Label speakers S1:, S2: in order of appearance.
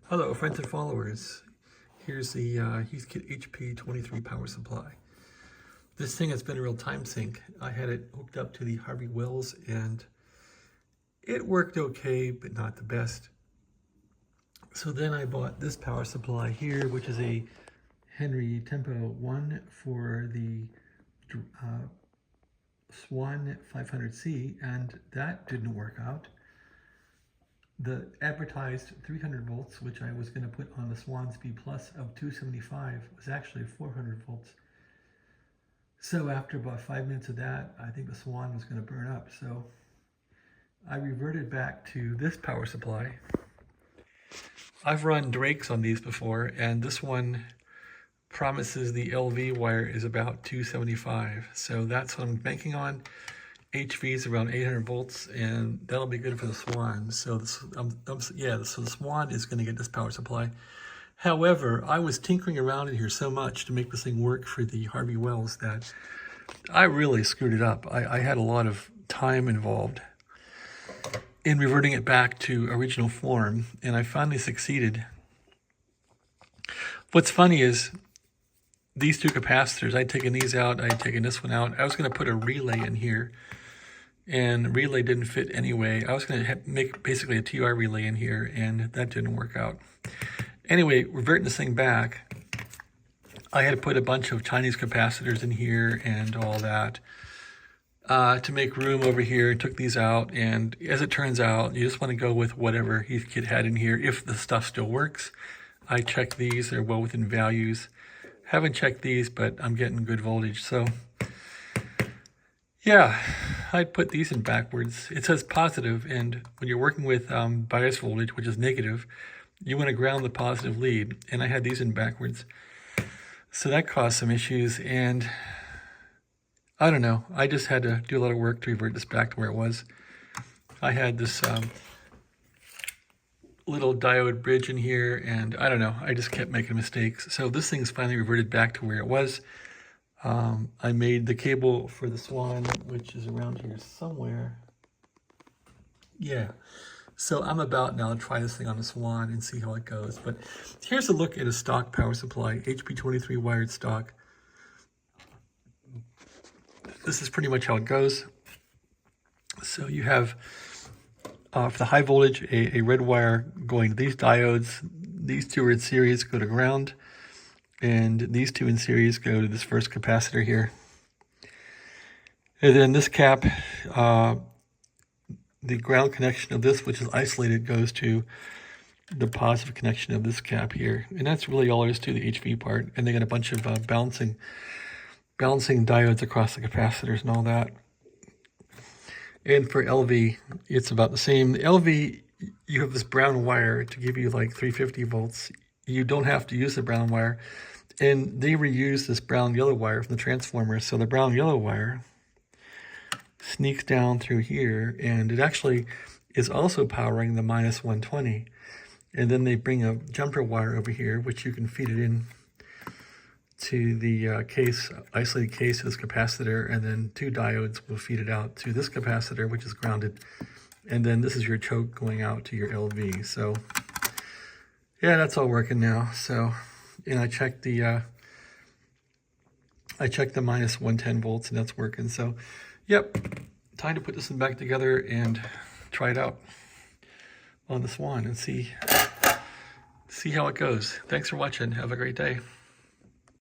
S1: Hello friends and followers, here's the Heathkit HP23 power supply. This thing has been a real time sink. I had it hooked up to the Harvey Wells and it worked okay, but not the best. So then I bought this power supply here, which is a Henry Tempo 1 for the Swan 500C, and that didn't work out. The advertised 300 volts, which I was going to put on the Swan Speed Plus of 275, was actually 400 volts. So after about 5 minutes of that, I think the Swan was going to burn up. So I reverted back to this power supply. I've run Drakes on these before, and this one promises the LV wire is about 275. So that's what I'm banking on. HV is around 800 volts, and that'll be good for the Swan. So so the Swan is going to get this power supply. However, I was tinkering around in here so much to make this thing work for the Harvey Wells that I really screwed it up. I had a lot of time involved in reverting it back to original form, and I finally succeeded. What's funny is these two capacitors, I'd taken these out, I'd taken this one out. I was going to put a relay in here, and relay didn't fit anyway. I was going to make basically a TR relay in here, and that didn't work out. Anyway, reverting this thing back, I had to put a bunch of Chinese capacitors in here and all that to make room over here. Took these out, and as it turns out, you just want to go with whatever Heathkit had in here if the stuff still works. I checked these, they're well within values. Haven't checked these, but I'm getting good voltage. So yeah, I'd put these in backwards. It says positive, and when you're working with bias voltage, which is negative, you want to ground the positive lead, and I had these in backwards. So that caused some issues, and I don't know. I just had to do a lot of work to revert this back to where it was. I had this little diode bridge in here, and I don't know, I just kept making mistakes. So this thing's finally reverted back to where it was. I made the cable for the Swan, which is around here somewhere. Yeah, so I'm about now to try this thing on the Swan and see how it goes. But here's a look at a stock power supply, HP23 wired stock. This is pretty much how it goes. So you have for the high voltage, a red wire going to these diodes. These two are in series, go to ground. And these two in series go to this first capacitor here. And then this cap, the ground connection of this, which is isolated, goes to the positive connection of this cap here. And that's really all there is to the HV part. And they got a bunch of balancing diodes across the capacitors and all that. And for LV, it's about the same. The LV, you have this brown wire to give you like 350 volts. You don't have to use the brown wire. And they reuse this brown-yellow wire from the transformer. So the brown-yellow wire sneaks down through here, and it actually is also powering the minus 120. And then they bring a jumper wire over here, which you can feed it in to the case, isolated case of this capacitor, and then two diodes will feed it out to this capacitor, which is grounded. And then this is your choke going out to your LV. So yeah, that's all working now. So, and I checked the minus 110 volts, and that's working. So yep, time to put this one back together and try it out on the Swan and see how it goes. Thanks for watching. Have a great day.